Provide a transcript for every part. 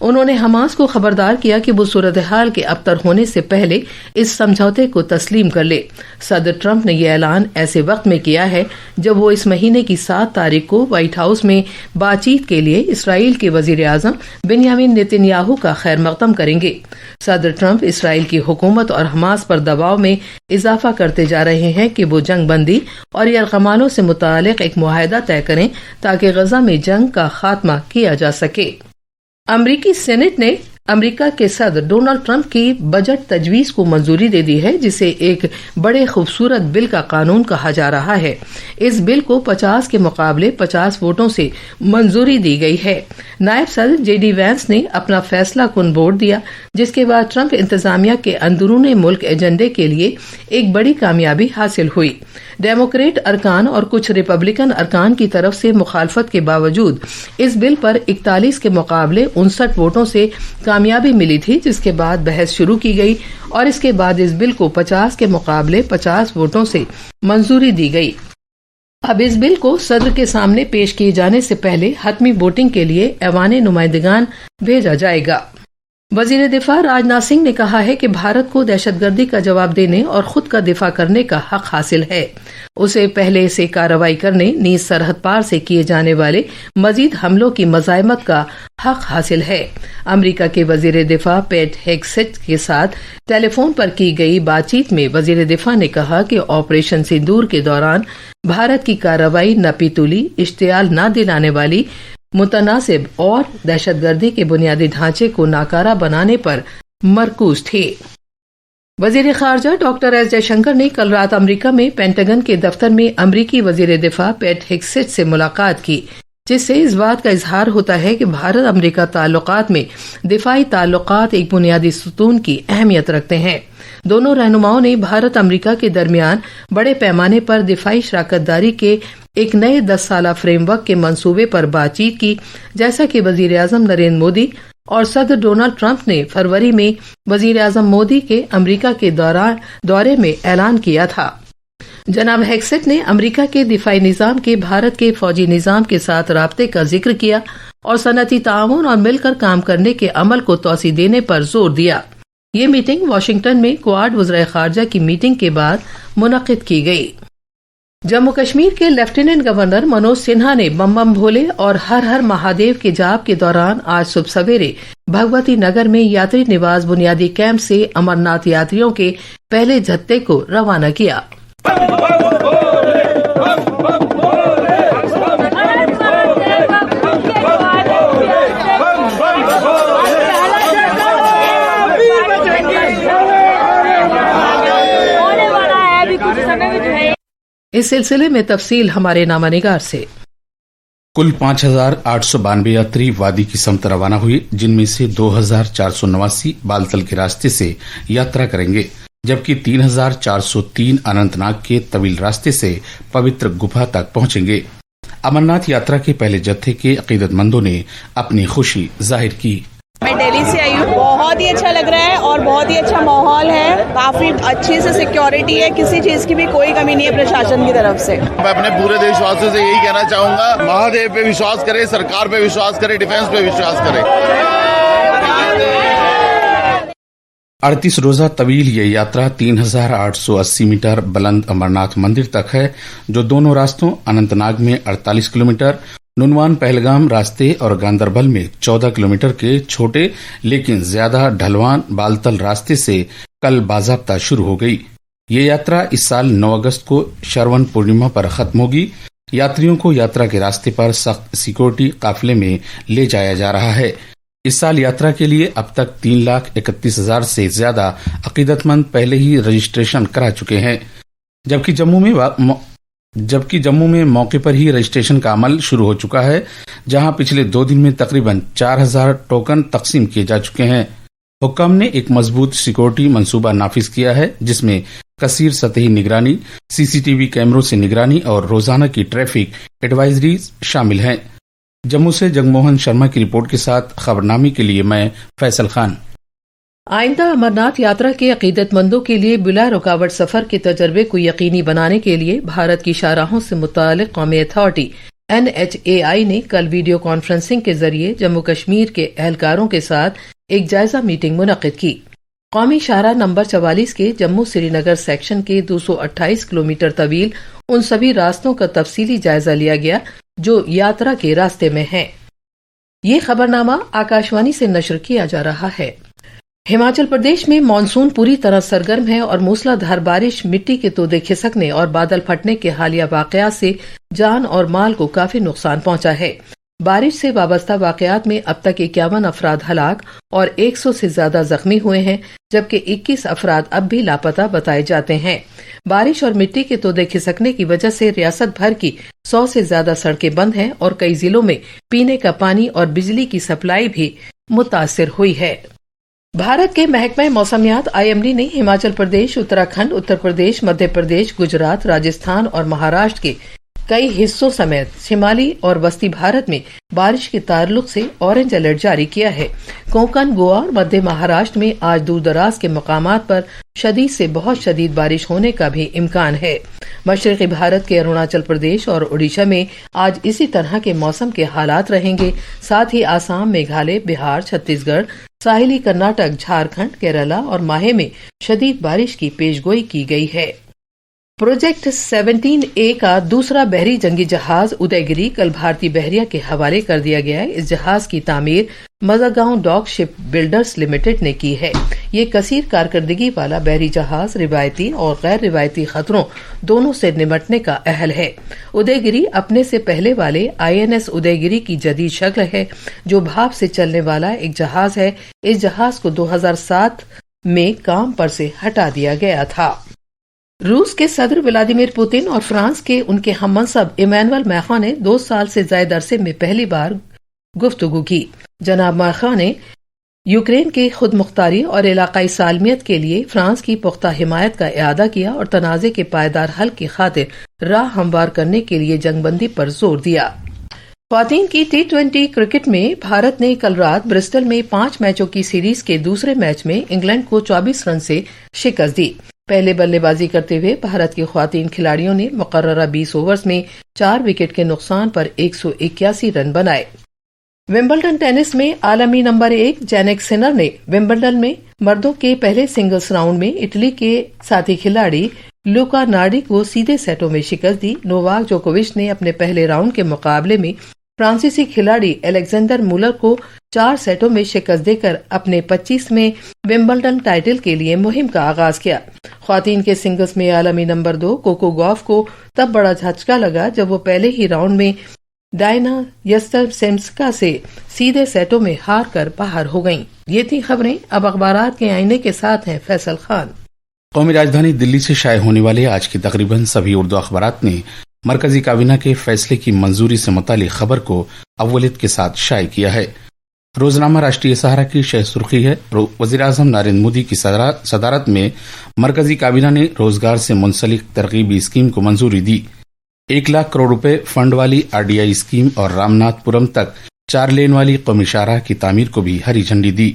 انہوں نے حماس کو خبردار کیا کہ وہ صورتحال کے ابتر ہونے سے پہلے اس سمجھوتے کو تسلیم کر لے۔ صدر ٹرمپ نے یہ اعلان ایسے وقت میں کیا ہے جب وہ اس مہینے کی 7 تاریخ کو وائٹ ہاؤس میں بات چیت کے لیے اسرائیل کے وزیر اعظم بنیامین نیتنیاہو کا خیر مقدم کریں گے۔ صدر ٹرمپ اسرائیل کی حکومت اور حماس پر دباؤ میں اضافہ کرتے جا رہے ہیں کہ وہ جنگ بندی اور یرغمالوں سے متعلق ایک معاہدہ طے کریں تاکہ غزہ میں جنگ کا خاتمہ کیا جا سکے۔ امریکی سینٹ نے امریکہ کے صدر ڈونلڈ ٹرمپ کی بجٹ تجویز کو منظوری دے دی ہے، جسے ایک بڑے خوبصورت بل کا قانون کہا جا رہا ہے۔ اس بل کو 50 کے مقابلے 50 ووٹوں سے منظوری دی گئی ہے۔ نائب صدر جے ڈی وینس نے اپنا فیصلہ کن ووٹ دیا، جس کے بعد ٹرمپ انتظامیہ کے اندرون ملک ایجنڈے کے لیے ایک بڑی کامیابی حاصل ہوئی۔ ڈیموکریٹ ارکان اور کچھ ریپبلکن ارکان کی طرف سے مخالفت کے باوجود اس بل پر 41 کے مقابلے 59 ووٹوں سے کامیابی ملی تھی، جس کے بعد بحث شروع کی گئی اور اس کے بعد اس بل کو 50 کے مقابلے 50 ووٹوں سے منظوری دی گئی۔ اب اس بل کو صدر کے سامنے پیش کیے جانے سے پہلے حتمی ووٹنگ کے لیے ایوان نمائندگان بھیجا جائے گا۔ وزیر دفاع راجناتھ سنگھ نے کہا ہے کہ بھارت کو دہشت گردی کا جواب دینے اور خود کا دفاع کرنے کا حق حاصل ہے۔ اسے پہلے سے کارروائی کرنے، نیز سرحد پار سے کیے جانے والے مزید حملوں کی مزاحمت کا حق حاصل ہے۔ امریکہ کے وزیر دفاع پیٹ ہیگسیٹ کے ساتھ ٹیلی فون پر کی گئی بات چیت میں وزیر دفاع نے کہا کہ آپریشن سندور کے دوران بھارت کی کارروائی نپی تلی، اشتعال نہ دلانے والی، متناسب اور دہشت گردی کے بنیادی ڈھانچے کو ناکارہ بنانے پر مرکوز تھی۔ وزیر خارجہ ڈاکٹر ایس جے شنکر نے کل رات امریکہ میں پینٹاگن کے دفتر میں امریکی وزیر دفاع پیٹ ہیگسیٹ سے ملاقات کی، جس سے اس بات کا اظہار ہوتا ہے کہ بھارت امریکہ تعلقات میں دفاعی تعلقات ایک بنیادی ستون کی اہمیت رکھتے ہیں۔ دونوں رہنماؤں نے بھارت امریکہ کے درمیان بڑے پیمانے پر دفاعی شراکت داری کے ایک نئے 10 سالہ فریم ورک کے منصوبے پر بات چیت کی، جیسا کہ وزیر اعظم نریندر مودی اور صدر ڈونلڈ ٹرمپ نے فروری میں وزیر اعظم مودی کے امریکہ کے دورے میں اعلان کیا تھا۔ جناب ہیگسیٹ نے امریکہ کے دفاعی نظام کے بھارت کے فوجی نظام کے ساتھ رابطے کا ذکر کیا اور صنعتی تعاون اور مل کر کام کرنے کے عمل کو توسیع دینے پر زور دیا۔ یہ میٹنگ واشنگٹن میں کوآڈ وزرائے خارجہ کی میٹنگ کے بعد منعقد کی گئی۔ جموں کشمیر کے لیفٹیننٹ گورنر منوج سنہا نے بم بم بھولے اور ہر ہر مہادیو کے جاپ کے دوران آج صبح سویرے بھگوتی نگر میں یاتری نواس بنیادی کیمپ سے امرناتھ یاتریوں کے پہلے جتھے کو روانہ کیا۔ اس سلسلے میں تفصیل ہمارے نامہ نگار سے۔ کل 5,892 یاتری وادی کی سمت روانہ ہوئے، جن میں سے 2,489 بالتل کے راستے سے یاترا کریں گے، جبکہ 3,403 اننت ناگ کے طویل راستے سے پوتر گپھا تک پہنچیں گے۔ امرناتھ یاترا کے پہلے جتھے کے عقیدت مندوں نے اپنی خوشی ظاہر کی۔ میں دہلی سے آئی ہوں، بہت ہی اچھا لگ رہا ہے اور بہت ہی اچھا ماحول ہے، کافی اچھی سے سیکیورٹی ہے، کسی چیز کی بھی کوئی کمی نہیں ہے پرشاسن کی طرف سے۔ میں اپنے پورے دیش واسیوں سے یہی کہنا چاہوں گا، مہادیو پہ وشواس کرے، سرکار پہ وشواس کرے، ڈیفنس پہ وشواس کرے۔ 38 روزہ طویل یہ یاترا 3,880 میٹر بلند امرناتھ مندر تک ہے، جو دونوں راستوں اننت ناگ میں 48 کلومیٹر، ننوان پہلگام راستے اور گاندربل میں 14 کلومیٹر کے چھوٹے لیکن زیادہ ڈھلوان بالتل راستے سے کل باضابطہ شروع ہو گئی۔ یہ یاترا اس سال 9 اگست کو شرون پورنیما پر ختم ہوگی۔ یاتریوں کو یاترا کے راستے پر سخت سیکورٹی قافلے میں لے جایا جا رہا ہے۔ اس سال یاترا کے لیے اب تک 3,31,000 سے زیادہ عقیدت مند پہلے ہی رجسٹریشن کرا چکے ہیں، جبکہ جموں میں موقع پر ہی رجسٹریشن کا عمل شروع ہو چکا ہے، جہاں پچھلے 2 دن میں تقریباً 4,000 ٹوکن تقسیم کیے جا چکے ہیں۔ حکام نے ایک مضبوط سیکورٹی منصوبہ نافذ کیا ہے، جس میں کثیر سطحی نگرانی، CCTV کیمروں سے نگرانی اور روزانہ کی ٹریفک ایڈوائزریز شامل ہیں۔ جموں سے جگموہن شرما کی رپورٹ کے ساتھ خبرنامے کے لیے میں فیصل خان۔ آئندہ امرناتھ یاترا کے عقیدت مندوں کے لیے بلا رکاوٹ سفر کے تجربے کو یقینی بنانے کے لیے بھارت کی شاہراہوں سے متعلق قومی اتھارٹی NHAI نے کل ویڈیو کانفرنسنگ کے ذریعے جموں کشمیر کے اہلکاروں کے ساتھ ایک جائزہ میٹنگ منعقد کی۔ قومی شاہراہ نمبر 44 کے جموں سری نگر سیکشن کے 228 کلومیٹر طویل ان سبھی راستوں کا تفصیلی جائزہ لیا گیا جو یاترا کے راستے میں ہیں۔ یہ خبرنامہ آکاشوانی سے نشر کیا جا رہا ہے۔ ہماچل پردیش میں مانسون پوری طرح سرگرم ہے اور موسلا دھار بارش، مٹی کے تودے کھسکنے اور بادل پھٹنے کے حالیہ واقعات سے جان اور مال کو کافی نقصان پہنچا ہے۔ بارش سے وابستہ واقعات میں اب تک 51 افراد ہلاک اور 100 سے زیادہ زخمی ہوئے ہیں، جبکہ 21 افراد اب بھی لاپتہ بتائے جاتے ہیں۔ بارش اور مٹی کے تودے کھسکنے کی وجہ سے ریاست بھر کی 100 سے زیادہ سڑکیں بند ہیں اور کئی ضلعوں میں پینے کا پانی اور بجلی کی سپلائی بھی متاثر ہوئی ہے۔ بھارت کے محکمہ موسمیات IMD نے ہماچل پردیش، اتراکھنڈ، اتر پردیش، مدھیہ پردیش، گجرات، راجستھان اور مہاراشٹر کے کئی حصوں سمیت شمالی اور وسطی بھارت میں بارش کے تعلق سے اورنج الرٹ جاری کیا ہے۔ کونکن، گوا اور مدھیہ مہاراشٹر میں آج دور دراز کے مقامات پر شدید سے بہت شدید بارش ہونے کا بھی امکان ہے۔ مشرقی بھارت کے اروناچل پردیش اور اڈیشہ میں آج اسی طرح کے موسم کے حالات رہیں گے، ساتھ ہی آسام، میگھالیہ، بہار، چھتیس گڑھ، ساحلی کرناٹک، جھارکھنڈ، کیرالہ اور ماہے میں شدید بارش کی پیشگوئی کی گئی ہے۔ پروجیکٹ 17A کا دوسرا بحری جنگی جہاز ادے گری کل بھارتی بحریہ کے حوالے کر دیا گیا ہے۔ اس جہاز کی تعمیر مزاگاؤں ڈاک شپ بلڈرز لمیٹڈ نے کی ہے۔ یہ کثیر کارکردگی والا بحری جہاز روایتی اور غیر روایتی خطروں دونوں سے نمٹنے کا اہل ہے۔ ادے گری اپنے سے پہلے والے INS ادے گری کی جدید شکل ہے، جو بھاپ سے چلنے والا ایک جہاز ہے۔ اس جہاز کو 2007 میں کام پر سے ہٹا دیا گیا تھا۔ روس کے صدر ولادیمیر پوتن اور فرانس کے ان کے ہم منصب ایمانوئل میخواں نے 2 سال سے زائد عرصے میں پہلی بار گفتگو کی۔ جناب میخواں نے یوکرین کے خود مختاری اور علاقائی سالمیت کے لیے فرانس کی پختہ حمایت کا اعادہ کیا اور تنازع کے پائیدار حل کی خاطر راہ ہموار کرنے کے لیے جنگ بندی پر زور دیا۔ خواتین کی T20 کرکٹ میں بھارت نے کل رات برسٹل میں 5 میچوں کی سیریز کے دوسرے میچ میں انگلینڈ کو 24 رن سے شکست دی۔ پہلے بلے بازی کرتے ہوئے بھارت کی خواتین کھلاڑیوں نے مقررہ 20 اوورز میں 4 وکٹ کے نقصان پر 181 رن بنائے۔ ومبلڈن ٹینس میں عالمی نمبر 1 جینک سنر نے ومبلڈن میں مردوں کے پہلے سنگلز راؤنڈ میں اٹلی کے ساتھی کھلاڑی لوکا نارڈی کو سیدھے سیٹوں میں شکست دی۔ نوواک جوکووچ نے اپنے پہلے راؤنڈ کے مقابلے میں فرانسیسی کھلاڑی الیگزینڈر مولر کو 4 سیٹوں میں شکست دے کر اپنے 25ویں ومبلڈن ٹائٹل کے لیے مہم کا آغاز کیا۔ خواتین کے سنگلز میں عالمی نمبر 2 کوکو گاف کو تب بڑا جھٹکا لگا جب وہ پہلے ہی راؤنڈ میں ڈائنا یسترسیمسکا سے سیدھے سیٹوں میں ہار کر باہر ہو گئیں۔ یہ تھی خبریں۔ اب اخبارات کے آئینے کے ساتھ ہیں فیصل خان۔ قومی راجدھانی دلی سے شائع ہونے والے آج کی تقریباً سبھی اردو اخبارات نے مرکزی کابینہ کے فیصلے کی منظوری سے متعلق خبر کو اولیت کے ساتھ شائع کیا ہے۔ روزنامہ راشٹریہ سہارا کی شہ سرخی ہے، وزیراعظم نریندر مودی کی صدارت میں مرکزی کابینہ نے روزگار سے منسلک ترغیبی اسکیم کو منظوری دی۔ 1 لاکھ کروڑ روپے فنڈ والی RDI اسکیم اور رام ناتھ پورم تک 4 لین والی قومی شاہراہ کی تعمیر کو بھی ہری جھنڈی دی۔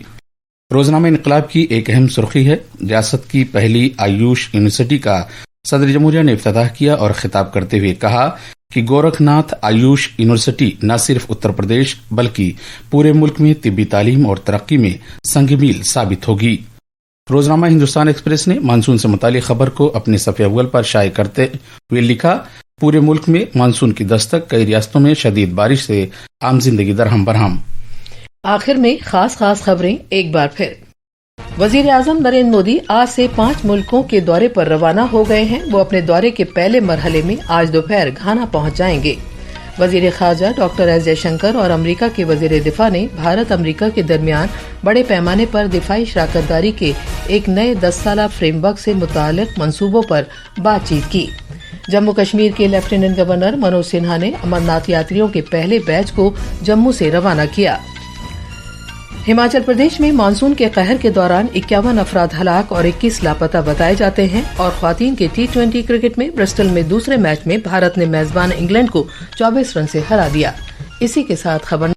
روزنامہ انقلاب کی ایک اہم سرخی ہے، ریاست کی پہلی آیوش یونیورسٹی کا صدر جمہوریہ نے افتتاح کیا اور خطاب کرتے ہوئے کہا کہ گورکھ ناتھ آیوش یونیورسٹی نہ صرف اتر پردیش بلکہ پورے ملک میں طبی تعلیم اور ترقی میں سنگ میل ثابت ہوگی۔ روزنامہ ہندوستان ایکسپریس نے مانسون سے متعلق خبر کو اپنے صفحے اول پر شائع کرتے ہوئے لکھا، پورے ملک میں مانسون کی دستک، کئی ریاستوں میں شدید بارش سے عام زندگی درہم برہم۔ آخر میں خاص خبریں ایک بار پھر۔ وزیر اعظم نریندر مودی آج سے 5 ملکوں کے دورے پر روانہ ہو گئے ہیں۔ وہ اپنے دورے کے پہلے مرحلے میں آج دوپہر گھانا پہنچ جائیں گے۔ وزیر خارجہ ڈاکٹر ایس جے شنکر اور امریکہ کے وزیر دفاع نے بھارت امریکہ کے درمیان بڑے پیمانے پر دفاعی شراکت داری کے ایک نئے 10 سالہ فریم ورک سے متعلق منصوبوں پر بات چیت کی۔ جموں کشمیر کے لیفٹیننٹ گورنر منوج سنہا نے امرناتھ یاتریوں کے پہلے بیچ کو جموں سے روانہ کیا۔ ہماچل پردیش میں مانسون کے قہر کے دوران 51 افراد ہلاک اور 21 لاپتہ بتائے جاتے ہیں، اور خواتین کے T20 کرکٹ میں برسٹل میں دوسرے میچ میں بھارت نے میزبان انگلینڈ کو 24 رن سے ہرا دیا۔ اسی کے ساتھ خبر